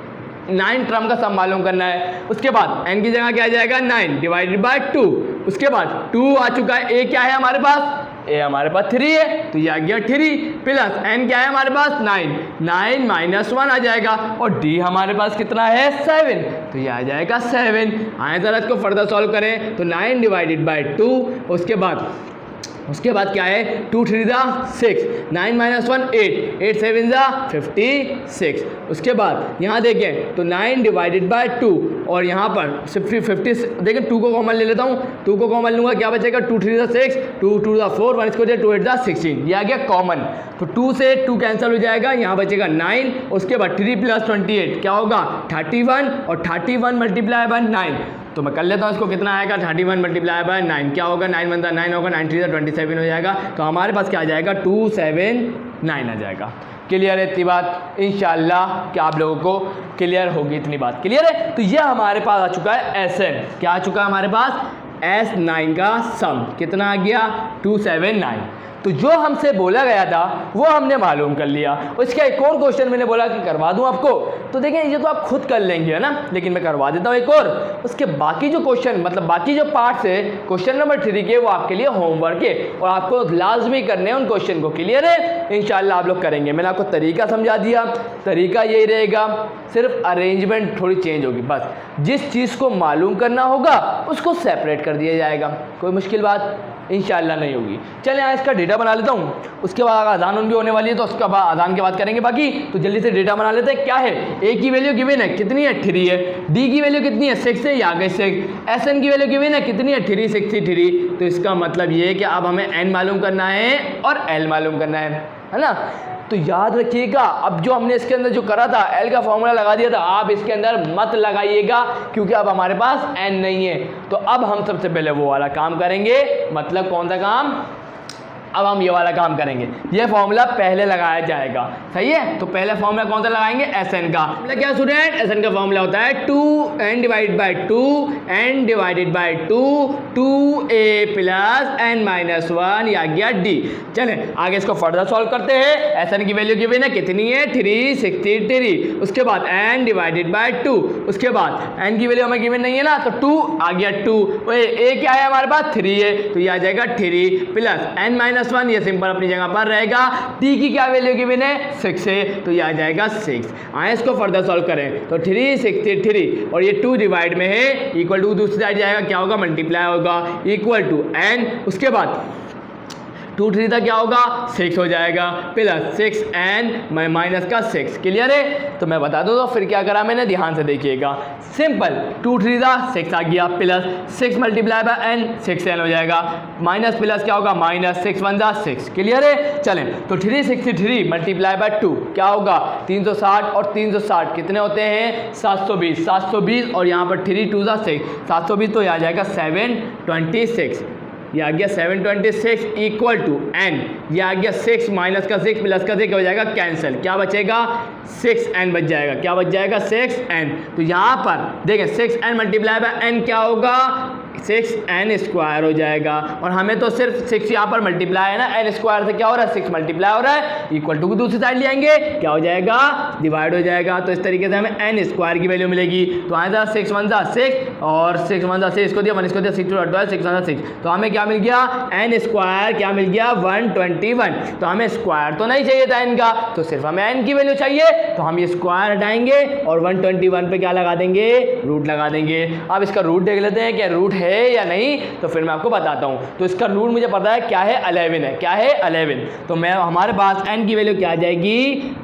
9 टर्म का सम मालूम करना है। उसके बाद n की जगह क्या आ जाएगा 9 डिवाइडेड बाय 2, उसके बाद 2 आ चुका है, a क्या है हमारे पास, a हमारे पास 3 है तो ये आ गया 3 प्लस n क्या है हमारे पास 9 -1 आ जाएगा, और d हमारे पास कितना है 7, तो ये आ जाएगा 7। आए जरा इसको फर्दर सॉल्व करें तो 9 डिवाइडेड बाय 2, उसके बाद क्या है 2 3 ज़ा 6, 9 - 1 8, 8 7 ज़ा 56। उसके बाद यहाँ देखें तो 9 डिवाइडेड बाय 2, और यहाँ पर 50 देखें 2 को कॉमन ले लेता हूँ, 2 को कॉमन लूँगा क्या बचेगा 2 3 ज़ा 6, 2 2 ज़ा 4, 1 इसको दे 2 8 ज़ा 16, ये आ गया कॉमन। तो 2 से 2 कैंसिल हो जाएगा, यहाँ बचेगा 9, उसके बाद 3 + 28 क्या होगा 31, और 31 मल्टीप्लाई बाय 9, तो मैं कर लेता हूँ इसको, कितना आएगा 31 मल्टीप्लाई बाय 9 क्या होगा 9 × 9 होगा, 9 3 = 27 हो जाएगा। तो हमारे पास क्या आ जाएगा 279 आ जाएगा। क्लियर है इतनी बात, इंशाल्लाह कि आप लोगों को क्लियर होगी इतनी बात, क्लियर है। तो ये हमारे पास आ चुका है SN, क्या आ चुका है हमारे पास S9 का सम कितना आ गया 279। तो जो हमसे बोला गया था वो हमने मालूम कर लिया। उसका एक और क्वेश्चन मैंने बोला कि करवा दूं आपको, तो देखें ये तो आप खुद कर लेंगे है ना, लेकिन मैं करवा देता हूँ एक और। उसके बाकी जो क्वेश्चन मतलब बाकी जो पार्ट्स है क्वेश्चन नंबर 3 के, वो आपके लिए होमवर्क है और आपको लाजमी करने हैं उन क्वेश्चन को। क्लियर है, इंशाल्लाह आप लोग करेंगे। मैंने आपको तरीका समझा दिया, तरीका यही रहेगा, सिर्फ अरेंजमेंट थोड़ी चेंज होगी बस। जिस चीज़ को मालूम करना होगा उसको सेपरेट कर दिया जाएगा, कोई मुश्किल बात इंशाल्लाह नहीं होगी। चलें यहाँ इसका डेटा बना लेता हूँ, उसके बाद अजान भी होने वाली है तो उसका अजान के बाद करेंगे बाकी। तो जल्दी से डेटा बना लेते हैं। क्या है, ए की वैल्यू गिवन है कितनी है 3 है, डी की वैल्यू कितनी है 6 है, या गए 6, SN की वैल्यू गिवन है कितनी है 363। तो इसका मतलब ये है कि अब हमें n मालूम करना है और l मालूम करना है ना। तो याद रखिएगा, अब जो हमने इसके अंदर जो करा था L का फॉर्मूला लगा दिया था, आप इसके अंदर मत लगाइएगा क्योंकि अब हमारे पास n नहीं है। तो अब हम सबसे पहले वो वाला काम करेंगे, मतलब कौन सा काम, अब हम ये वाला काम करेंगे। ये फॉर्मूला पहले लगाया जाएगा, सही है। तो पहले फॉर्मूला कौन सा लगाएंगे SN का। मतलब क्या स्टूडेंट, SN का फॉर्मूला होता है 2n divided by 2 n divided by 2 2a plus n-1 या गया d। चलें आगे इसको फर्दर सॉल्व करते हैं। SN की वैल्यू गिवन है कितनी है 363, उसके बाद n डिवाइडेड बाय 2, उसके बाद n की वैल्यू हमें गिवन नहीं है ना, तो 2 आ गया 2, a क्या है हमारे पास 3 है तो ये आ जाएगा 3 प्लस n-1, ये सिंपल अपनी जगह पर रहेगा। t की क्या वैल्यू गिवन है 6 है तो ये आ जाएगा 6। आए इसको फर्दर सॉल्व करें तो 363 और ये 2 डिवाइड में है, इक्वल टू दूसरी साइड जाएगा क्या होगा मल्टीप्लाई होगा, इक्वल टू n, उसके बाद 2 3 था क्या होगा 6 हो जाएगा, प्लस 6n माइनस का 6। क्लियर है। तो मैं बता दूँ तो फिर क्या करा मैंने, ध्यान से देखिएगा, सिंपल 2 3 था 6 आ गया, plus 6 multiply by n 6n हो जाएगा, माइनस प्लस क्या होगा माइनस 6 1 जा 6। क्लियर है। चलें तो 363 मल्टीप्लाई बाय 2 क्या होगा 360, और 360 कितने होते हैं 720, 720 और यहाँ पर 3 2 जा 6, 720 तो यहाँ जाएगा 726, ये आ गया 726 इक्वल टू n, ये आ गया 6 माइनस का 6 प्लस का 6 हो जाएगा कैंसिल, क्या बचेगा 6n बच जाएगा, क्या बच जाएगा 6n। तो यहाँ पर देखें 6n मल्टीप्लाई बाय n क्या होगा 6n स्क्वायर हो जाएगा, और हमें तो सिर्फ 6 यहाँ पर मल्टीप्लाई है ना, n स्क्वायर से क्या हो रहा है 6 मल्टीप्लाई हो रहा है, इक्वल टू की दूसरी साइड ले आएंगे क्या हो जाएगा डिवाइड हो जाएगा। तो इस तरीके से हमें n स्क्वायर की वैल्यू मिलेगी। तो आए था 6 1 जा 6 और 6 1 जा 6 इसको दिया 1 इसको दिया 6 2 12 6 1 जा 6, तो हमें क्या मिल गया n स्क्वायर क्या मिल गया 121। तो हमें स्क्वायर तो नहीं चाहिए था n का, तो सिर्फ हमें n की वैल्यू चाहिए, तो हम ये स्क्वायर हटाएंगे और 121 पे क्या लगा देंगे रूट लगा देंगे। अब इसका रूट देख लेते हैं क्या रूट है है या नहीं, तो फिर मैं आपको बताता हूँ। तो इसका रूट मुझे पता है क्या है, 11 है। क्या है, 11। तो मैं हमारे पास n की वैल्यू क्या आ जाएगी,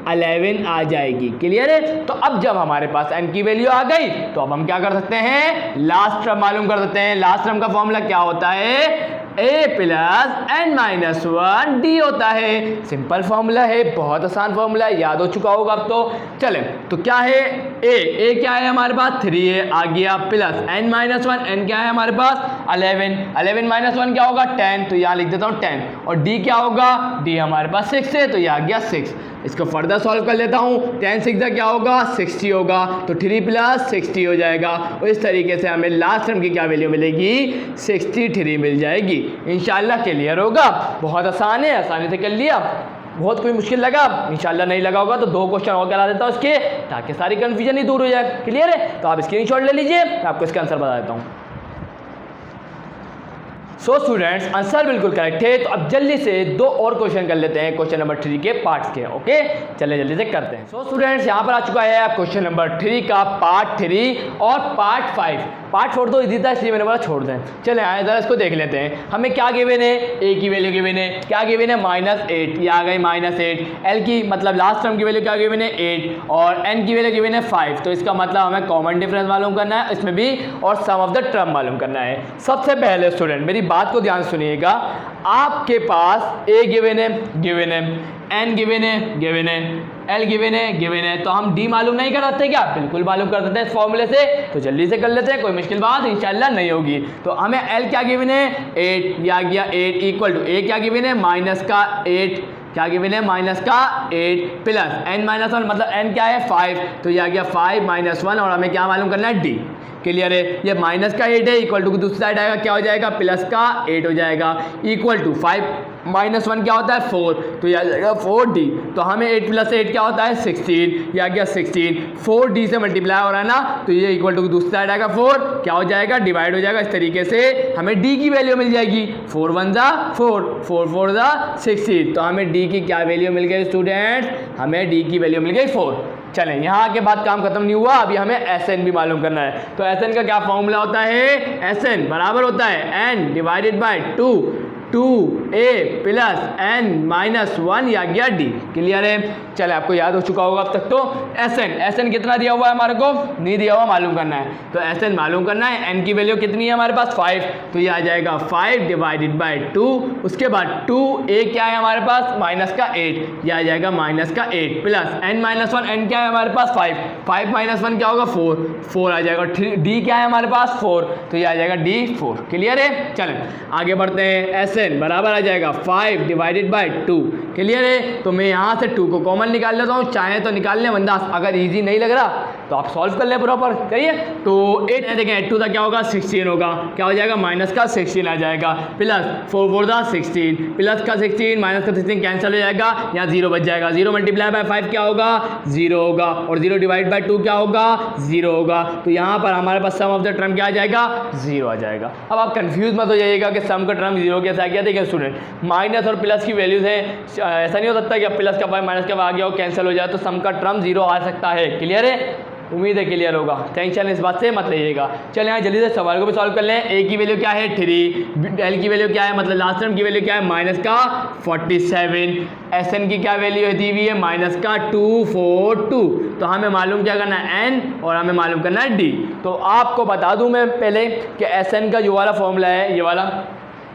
11 आ जाएगी। क्लियर है। तो अब जब हमारे पास n की वैल्यू आ गई तो अब हम क्या कर सकते हैं, लास्ट टर्म मालूम कर सकते हैं। लास्ट टर्म का फॉर्मूला क्या होता है, a plus n minus 1 d होता है। सिंपल फॉर्मूला है, बहुत आसान फॉर्मूला है, याद हो चुका होगा अब तो। चले तो क्या है, a क्या है हमारे पास 3 है, आ गया, प्लस n माइनस 1, n क्या है हमारे पास 11, 11 माइनस 1 क्या होगा 10, तो यहाँ लिख देता हूँ 10। और d क्या होगा, d हमारे पास 6 है, तो यह आ गया 6। इसको फर्दर सॉल्व कर लेता हूँ, 10 6 क्या होगा 60 होगा, तो 3 प्लस 60 हो जाएगा। और इस तरीके से हमें लास्ट टर्म की क्या वैल्यू मिलेगी, 63 मिल जाएगी। इंशाल्लाह क्लियर होगा, बहुत आसान है, आसानी से कर लिया। बहुत कोई मुश्किल लगा, इंशाल्लाह नहीं लगा होगा तो 2 क्वेश्चन और करा देता हूँ इसके, ताकि सारी कन्फ्यूजन ही दूर हो जाए। क्लियर है। तो आप स्क्रीनशॉट ले लीजिए, मैं आपको इसका आंसर बता देता हूँ। सो स्टूडेंट्स, आंसर बिल्कुल करेक्ट है। तो अब जल्दी से 2 और क्वेश्चन कर लेते हैं क्वेश्चन नंबर 3 के पार्ट्स के। ओके, चलिए जल्दी से करते हैं। सो स्टूडेंट्स, यहाँ पर आ चुका है क्वेश्चन नंबर 3 का पार्ट 3 और पार्ट 5। पार्ट 4 तो इजी था, इसलिए मैंने बोला छोड़ दें। चले आए जरा इसको देख लेते हैं। हमें क्या गिवन है, a की वैल्यू गिवन है, क्या गिवन है -8, ये आ गई -8। l की मतलब लास्ट टर्म की वैल्यू क्या गिवन है 8, और n की वैल्यू गिवन है 5। तो इसका मतलब हमें कॉमन डिफरेंस मालूम करना है इसमें भी, और सम ऑफ द टर्म मालूम करना है। सबसे पहले स्टूडेंट मेरी बात को ध्यान सुनिएगा, आपके पास a गिवन है, n गिवन है, l गिवन है, तो हम d मालूम नहीं कर सकते क्या, बिल्कुल मालूम कर सकते हैं इस फॉर्मूले से। तो जल्दी से कर लेते हैं, कोई मुश्किल बात इंशाल्लाह नहीं होगी। तो हमें l क्या गिवन है 8, ये आ गया 8 इक्वल टू a क्या गिवन है -8, क्या गिवन है -8 प्लस n माइनस 1 मतलब n क्या है 5, तो ये आ गया 5 -1, और हमें क्या मालूम करना है d। क्लियर है। ये माइनस का 8 है, इक्वल टू दूसरी साइड आएगा क्या हो जाएगा, प्लस का 8 हो जाएगा, इक्वल टू 5 -1 क्या होता है 4, तो यह आ जाएगा 4d। तो हमें 8 प्लस 8 क्या होता है 16, ये आ गया 16, 4d से मल्टीप्लाई हो रहा है ना, तो ये इक्वल टू दूसरी साइड आएगा 4, क्या हो जाएगा डिवाइड हो जाएगा। इस तरीके से हमें d की वैल्यू मिल जाएगी, 4 1 जा 4, 4 4 जा 16। तो हमें d की क्या वैल्यू मिल गई स्टूडेंट्स, हमें d की वैल्यू मिल गई 4। चलें, यहाँ के बाद काम खत्म नहीं हुआ, अभी हमें SN भी मालूम करना है। तो SN का क्या फॉर्मूला होता है, SN बराबर होता है n divided by 2a plus n minus 1, या गया d। क्लियर है। चले, आपको याद हो चुका होगा अब तक। तो SN कितना दिया हुआ है हमारे को, नहीं दिया हुआ, मालूम करना है। तो SN मालूम करना है, n की वैल्यू कितनी है हमारे पास 5, तो ये आ जाएगा 5 डिवाइडेड बाय 2। उसके बाद 2a क्या है हमारे पास -8, यह आ जाएगा -8 प्लस n माइनस 1, n क्या है हमारे पास 5, 5 - 1 क्या होगा 4, 4 आ जाएगा। d क्या है हमारे पास 4, तो ये आ जाएगा d 4। क्लियर है। चलें आगे बढ़ते हैं। SN बराबर आ जाएगा 5 डिवाइडेड बाय 2। क्लियर है। तो मैं यहाँ से 2 को कॉमन निकाल लेता हूँ, चाहे तो निकाल लें, वरना अगर इजी नहीं लग रहा तो आप सॉल्व कर लें प्रॉपर। करिए। तो 8 देखें 8 2 क्या होगा 16 होगा, क्या हो जाएगा माइनस का 16 आ जाएगा, प्लस 4 4 16, प्लस का 16 माइनस का 16 कैंसिल हो जाएगा, यहाँ 0 बच जाएगा। 0 मल्टीप्लाई बाय 5 क्या होगा 0 होगा, और 0 डिवाइड बाय 2 क्या होगा 0 होगा। तो यहाँ पर हमारे पास सम ऑफ द टर्म क्या आ जाएगा 0 आ जाएगा। अब आप कंफ्यूज मत हो जाइएगा कि सम का टर्म 0 कैसे आ गया। देखिए स्टूडेंट, माइनस और प्लस की वैल्यूज हैं, ऐसा नहीं हो सकता कि प्लस का 5 माइनस का 5 आ गया हो कैंसिल हो जाए, तो सम का टर्म 0 आ सकता है। क्लियर है। उम्मीद है क्लियर होगा, टेंशन इस बात से मत लीजिएगा। चलिए यहाँ जल्दी से सवाल को भी सॉल्व कर लें। a की वैल्यू क्या है 3, l की वैल्यू क्या है मतलब लास्ट टर्म की वैल्यू क्या है माइनस का 47, SN की क्या वैल्यू है दी हुई है माइनस का 242। तो हमें मालूम क्या करना है n, और हमें मालूम करना है d। तो आपको बता दूं मैं पहले कि SN का जो वाला फॉर्मूला है,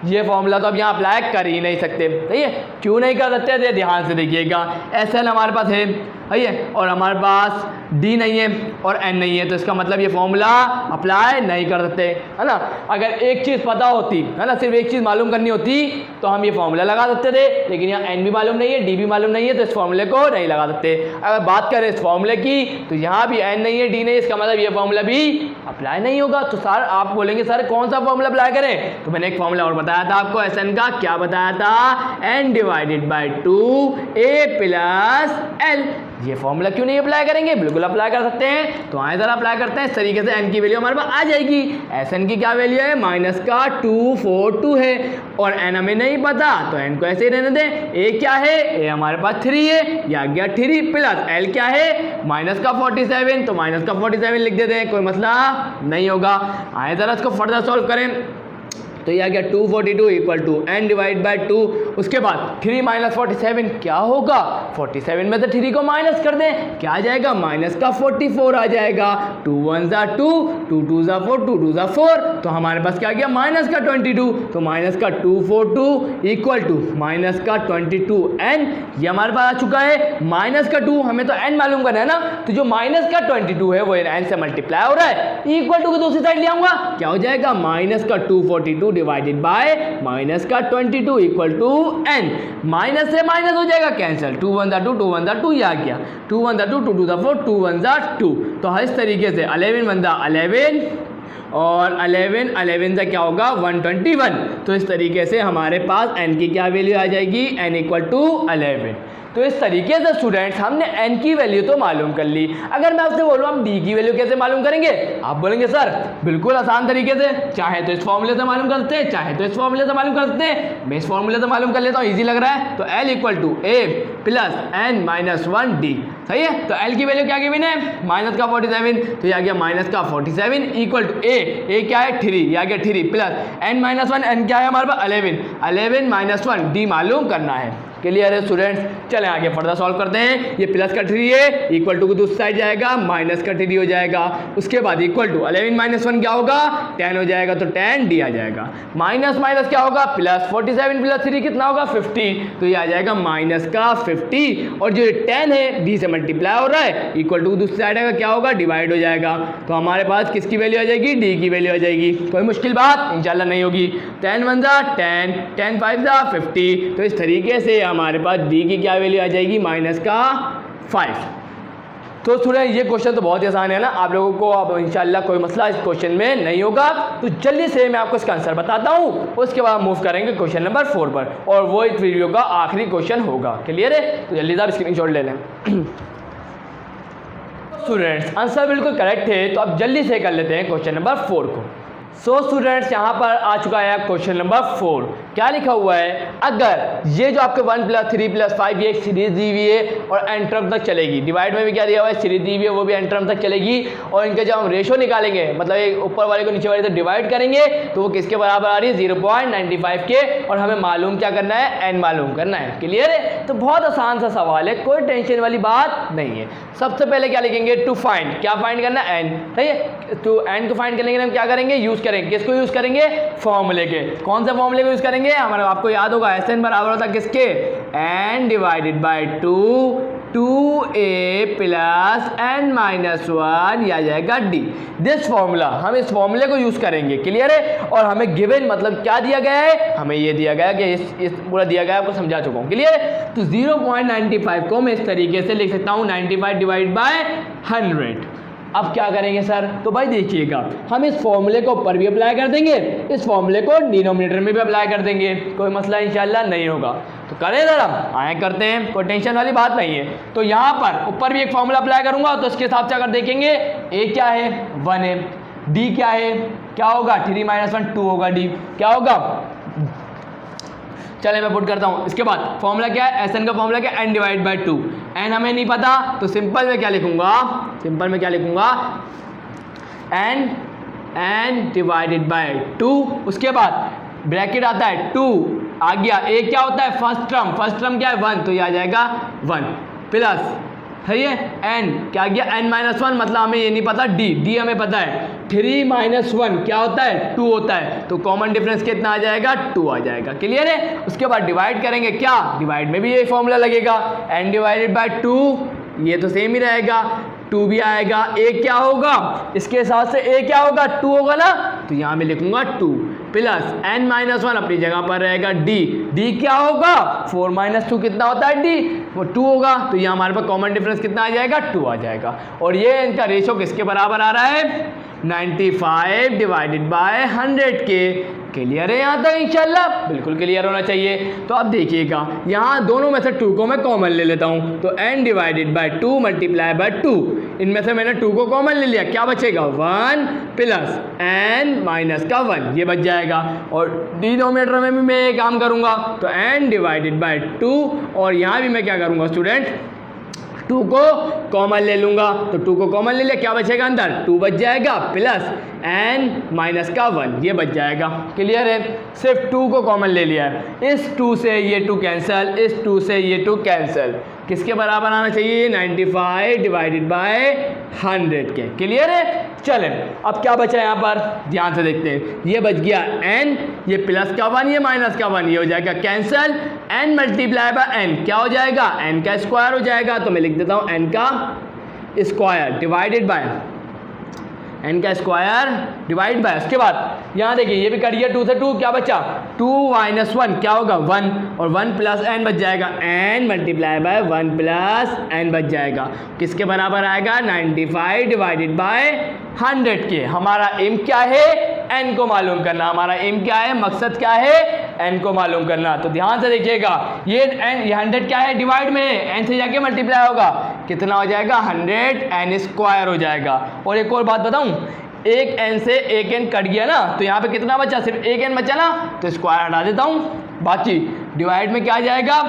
ये फॉर्मूला तो अब यहाँ अप्लाई कर ही नहीं सकते। सही है। क्यों नहीं कर सकते थे, ध्यान से देखिएगा। SN हमारे पास है, सही है, और हमारे पास D नहीं है और N नहीं है, तो इसका मतलब ये फॉर्मूला अप्लाई नहीं कर सकते, है ना। अगर एक चीज़ पता होती है ना, सिर्फ एक चीज़ मालूम करनी होती तो हम ये फॉर्मूला लगा सकते थे, लेकिन यहाँ N भी मालूम नहीं है, D भी मालूम नहीं है, तो इस फॉर्मूले को नहीं लगा सकते। अगर बात करें इस फॉर्मूले की, तो यहाँ भी N नहीं है, D नहीं है, इसका मतलब ये फॉर्मूला भी अप्लाई नहीं होगा। तो सर आप बोलेंगे सर कौन सा फॉर्मूला अप्लाई करें, तो मैंने एक फॉर्मूला और बताया था आपको SN का, क्या बताया था, n divided by 2a plus l। ये फॉर्मूला क्यों नहीं अप्लाई करेंगे, बिल्कुल अप्लाई कर सकते हैं। तो आए ज़रा अप्लाई करते हैं। इस तरीके से n की वैल्यू हमारे पास आ जाएगी। एस एन की क्या वैल्यू है, माइनस का 242 है और n हमें नहीं पता तो n को ऐसे ही रहने दें। a क्या है, a हमारे पास 3 है, या गया 3 प्लस l क्या है, माइनस का 47, तो माइनस का 47 लिख देते हैं, कोई मसला नहीं होगा। आए ज़रा इसको फर्दर सॉल्व करें। तो ये आ गया 242 equal to n divide by 2। उसके बाद 3 माइनस 47 क्या होगा, 47 में से 3 को माइनस कर दें, क्या आ जाएगा, माइनस का 44 आ जाएगा। 2 1 ज़ा 2, 2 2 ज़ा 4, 2 2 ज़ा 4, तो हमारे पास क्या आ गया, माइनस का 22। तो माइनस का 242 इक्वल टू माइनस का 22 n, ये हमारे पास आ चुका है। माइनस का 2 हमें तो n मालूम करना है ना, तो जो माइनस का 22 है वो n से मल्टीप्लाई हो रहा है, इक्वल टू को दूसरी साइड ले आऊंगा, क्या हो जाएगा, माइनस का 242 डिवाइडेड बाय माइनस का 22 इक्वल टू n। माइनस से माइनस हो जाएगा कैंसिल, 2 1 ज़ा 2, 2 1 ज़ा 2, ये आ गया 2 1 ज़ा 2, 2 2 ज़ा 4, 2 1 ज़ा 2। तो इस तरीके से 11 1 ज़ा 11 और 11 11 ज़ा क्या होगा, 121। तो इस तरीके से हमारे पास n की क्या वैल्यू आ जाएगी, n इक्वल टू 11। तो इस तरीके से स्टूडेंट्स हमने n की वैल्यू तो मालूम कर ली। अगर मैं आपसे बोलूँ हम d की वैल्यू कैसे मालूम करेंगे, आप बोलेंगे सर बिल्कुल आसान तरीके से, चाहे तो इस फॉर्मूले से मालूम कर सकते हैं, चाहे तो इस फॉर्मूले से मालूम कर सकते हैं। मैं इस फॉर्मूले से मालूम कर लेता हूँ, ईजी लग रहा है। तो l equal to a plus n minus 1 d, सही है। तो l की वैल्यू क्या गिवन है, माइनस का 47, तो ये आ गया माइनस का 47 इक्वल टू a क्या है 3, ये आ गया 3 प्लस n माइनस 1, n क्या है हमारे पास 11, 11 माइनस 1 d मालूम करना है। क्लियर है स्टूडेंट्स, चलें आगे फर्दर सॉल्व करते हैं। ये प्लस का 3 है, इक्वल टू को दूसरी साइड जाएगा, माइनस का 3 हो जाएगा। उसके बाद इक्वल टू 11 माइनस 1 क्या होगा, 10 हो जाएगा, तो 10 डी आ जाएगा। माइनस माइनस क्या होगा, प्लस 47 प्लस 3 कितना होगा 50, तो ये आ जाएगा माइनस का 50। और जो 10 है डी से मल्टीप्लाई हो रहा है, इक्वल टू दूसरी साइड आएगा, क्या होगा, डिवाइड हो जाएगा। तो हमारे पास किसकी वैल्यू आ जाएगी, डी की वैल्यू आ जाएगी। कोई मुश्किल बात इंशाल्लाह नहीं होगी। 10 1 ज़ा 10, 10 5 ज़ा 50। तो इस तरीके से हमारे पास डी की क्या वैल्यू आ जाएगी, माइनस का 5। तो स्टूडेंट ये क्वेश्चन तो बहुत ही आसान है ना, आप लोगों को अब इंशाल्लाह कोई मसला इस क्वेश्चन में नहीं होगा। तो जल्दी से मैं आपको इसका आंसर बताता हूँ, उसके बाद मूव करेंगे क्वेश्चन नंबर 4 पर, और वो इस वीडियो का आखिरी क्वेश्चन होगा। क्लियर है, तो जल्दी से आप स्क्रीनशॉट ले लें। स्टूडेंट्स आंसर बिल्कुल करेक्ट है, तो अब जल्दी से कर लेते हैं क्वेश्चन नंबर 4 को। सो स्टूडेंट्स यहाँ पर आ चुका है क्वेश्चन नंबर 4। क्या लिखा हुआ है, अगर ये जो आपके 1 प्लस 3 प्लस 5 ये एक सीरीज दी हुई है और एन टर्म तक चलेगी, डिवाइड में भी क्या दिया हुआ है, सीरीज दी हुई है, वो भी एन टर्म तक चलेगी। और इनके जब हम रेशो निकालेंगे, मतलब एक ऊपर वाले को नीचे वाले से डिवाइड करेंगे, तो वो किसके बराबर आ रही है, 0.95 के। और हमें मालूम क्या करना है, एन मालूम करना है। क्लियर है, तो बहुत आसान सा सवाल है, कोई टेंशन वाली बात नहीं है। सबसे पहले क्या लिखेंगे, टू फाइंड, क्या फाइंड करना है, एन, सही है। तो एन को फाइंड करने के लिए हम क्या करेंगे, यूज करेंगे, किसको यूज करेंगे, फॉर्मूले के। कौन से फॉर्मूले को यूज करेंगे, हमारा आपको याद होगा, एस एन बराबर होता है किसके, n divided by 2a plus n minus 1, यह आ जाएगा d। दिस फॉर्मूला, हम इस फॉर्मूले को यूज करेंगे। क्लियर है। और हमें गिवन मतलब क्या दिया गया है, हमें ये दिया गया कि इस पूरा दिया गया है, आपको समझा चुका हूँ। क्लियर है। तो 0.95 को मैं इस तरीके से लिख सकता हूँ, 95 डिवाइड बाय 100। अब क्या करेंगे सर, तो भाई देखिएगा, हम इस फॉर्मूले को ऊपर भी अप्लाई कर देंगे, इस फॉर्मूले को डिनोमिनेटर में भी अप्लाई कर देंगे, कोई मसला इंशाल्लाह नहीं होगा। तो करें जरा, आए करते हैं, कोई टेंशन वाली बात नहीं है। तो यहाँ पर ऊपर भी एक फॉर्मूला अप्लाई करूंगा, तो इसके हिसाब से अगर देखेंगे, ए क्या है 1 है, डी क्या है, क्या होगा 3 माइनस 1 2 होगा, डी क्या होगा, चले मैं पुट करता हूँ। इसके बाद फॉर्मूला क्या है, एस एन का फॉर्मूला क्या है, एन डिवाइड बाई 2। एन हमें नहीं पता, तो सिंपल में क्या लिखूंगा, सिंपल में क्या लिखूंगा, एन डिवाइडेड बाई 2। उसके बाद ब्रैकेट आता है 2 आ गया, ए क्या होता है फर्स्ट टर्म क्या है 1, तो ये आ जाएगा 1 प्लस है ये एन क्या गया, एन माइनस 1, मतलब हमें ये नहीं पता, डी हमें पता है। 3 माइनस 1 क्या होता है 2 होता है, तो कॉमन डिफरेंस कितना आ जाएगा 2 आ जाएगा। क्लियर है। उसके बाद डिवाइड करेंगे, क्या डिवाइड में भी ये फॉर्मूला लगेगा, एन डिवाइडेड बाय 2, ये तो सेम ही रहेगा, 2 भी आएगा। ए क्या होगा, इसके साथ से ए क्या होगा 2 होगा ना, तो यहाँ में लिखूंगा 2 प्लस एन माइनस 1 अपनी जगह पर रहेगा, डी क्या होगा 4 माइनस 2 कितना होता है डी, वो 2 होगा। तो यहाँ हमारे पास कॉमन डिफरेंस कितना आ जाएगा 2 आ जाएगा। और ये इनका रेशो किसके बराबर आ रहा है, 95 डिवाइडेड बाय 100 के। क्लियर है यहाँ तक इंशाल्लाह? बिल्कुल क्लियर होना चाहिए। तो अब देखिएगा यहाँ दोनों में से 2 को मैं कॉमन ले लेता हूँ, तो n divided by 2 multiply by 2, इनमें से मैंने 2 को कॉमन ले लिया, क्या बचेगा 1 प्लस n माइनस का 1, ये बच जाएगा। और डिनोमिनेटर में भी मैं ये काम करूँगा, तो n डिवाइडेड बाय 2, और यहाँ भी मैं क्या करूँगा स्टूडेंट 2 को कॉमन ले लूँगा, तो 2 को कॉमन ले लिया, क्या बचेगा अंदर 2 बच जाएगा प्लस n माइनस का 1, ये बच जाएगा। क्लियर है? सिर्फ 2 को कॉमन ले लिया है, इस 2 से ये 2 कैंसिल, इस 2 से ये 2 कैंसिल, किसके बराबर आना चाहिए 95 डिवाइडेड बाय 100 के। क्लियर है? चलें अब क्या बचा यहाँ पर ध्यान से देखते हैं, ये बच गया n, ये प्लस का 1, ये माइनस का 1, ये हो जाएगा cancel, n multiply by n क्या हो जाएगा n का स्क्वायर हो जाएगा, तो मैं लिख देता हूँ n का स्क्वायर डिवाइडेड बाय n का स्क्वायर डिवाइड बाय, उसके बाद यहाँ देखिए ये भी कट गया 2 से 2, क्या बचा 2 माइनस 1 क्या होगा 1, और 1 प्लस n बच जाएगा, n multiply by 1 plus n बच जाएगा, किसके बराबर आएगा 95 डिवाइडेड बाय 100 के। हमारा एम क्या है n को मालूम करना, हमारा एम क्या है, मकसद क्या है n को मालूम करना। तो ध्यान से देखिएगा ये n, ये 100 क्या है डिवाइड में n से जाके मल्टीप्लाई होगा, कितना हो जाएगा 100 n स्क्वायर हो जाएगा। और एक और बात बताऊं, एक n से एक n कट गया ना, तो यहाँ पे कितना बचा, सिर्फ एक n बचा ना, तो स्क्वायर हटा देता हूँ, बाकी डिवाइड में क्या आ जाएगा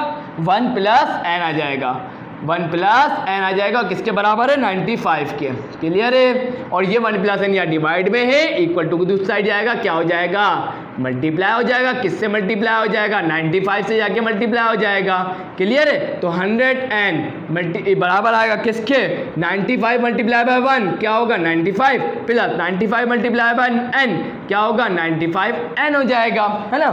1 प्लस n आ जाएगा, 1 प्लस n आ जाएगा, किसके बराबर है 95 के। क्लियर है? और ये 1 प्लस n यहाँ डिवाइड में है, इक्वल टू की दूसरी साइड जाएगा, क्या हो जाएगा मल्टीप्लाई हो जाएगा, किससे मल्टीप्लाई हो जाएगा 95 से जाके मल्टीप्लाई हो जाएगा। क्लियर है? तो 100n बराबर आएगा किसके 95 मल्टीप्लाई बाय 1 क्या होगा 95 प्लस 95 मल्टीप्लाई बाय n क्या होगा 95n हो जाएगा, है ना।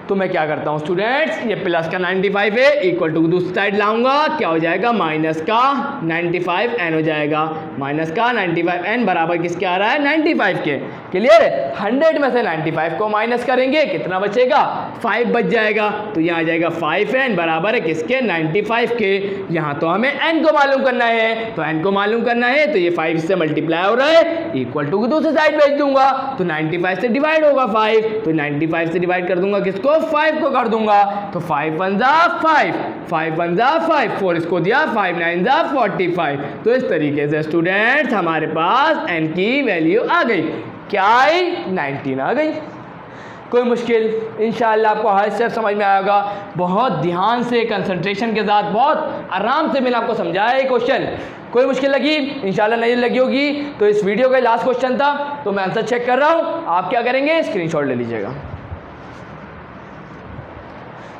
तो मैं क्या करता हूँ स्टूडेंट्स, ये प्लस का 95 है, इक्वल टू दूसरी साइड लाऊंगा, क्या हो जाएगा माइनस का 95n हो जाएगा, माइनस का 95n बराबर किसके आ रहा है 95 के। क्लियर है? 100 में से 95 को माइनस करेंगे, कितना बचेगा 5 बच जाएगा, तो यहाँ आ जाएगा 5n बराबर है किसके 95 के। यहाँ तो हमें n को मालूम करना है, तो n को मालूम करना है, तो ये 5 से मल्टीप्लाई हो रहा है, इक्वल टू की दूसरी साइड भेज दूंगा, तो 95 से डिवाइड होगा 5, तो 95 से डिवाइड कर दूंगा किसको 5 को कर दूंगा, तो 5 1 जा 5, 5 1 जा 5, 4 इसको दिया, 5 9 जा 45। तो इस तरीके से स्टूडेंट्स हमारे पास n की वैल्यू आ गई, क्या आई 19 आ गई। कोई मुश्किल इंशाअल्लाह आपको हर स्टेप समझ में आएगा, बहुत ध्यान से कंसंट्रेशन के साथ बहुत आराम से मैंने आपको समझाया ये क्वेश्चन। कोई मुश्किल लगी इंशाअल्लाह नहीं लगी होगी, तो इस वीडियो का लास्ट क्वेश्चन था, तो मैं आंसर चेक कर रहा हूँ, आप क्या करेंगे स्क्रीनशॉट ले लीजिएगा।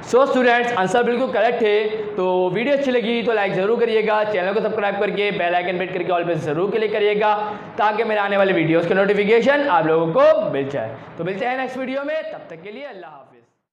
सो स्टूडेंट्स आंसर बिल्कुल करेक्ट है। तो वीडियो अच्छी लगी तो लाइक ज़रूर करिएगा, चैनल को सब्सक्राइब करके बेल आइकन हिट करके ऑल पे ज़रूर क्लिक करिएगा, ताकि मेरे आने वाले वीडियोस के नोटिफिकेशन आप लोगों को मिल जाए। तो मिलते हैं नेक्स्ट वीडियो में, तब तक के लिए अल्लाह हाफिज़।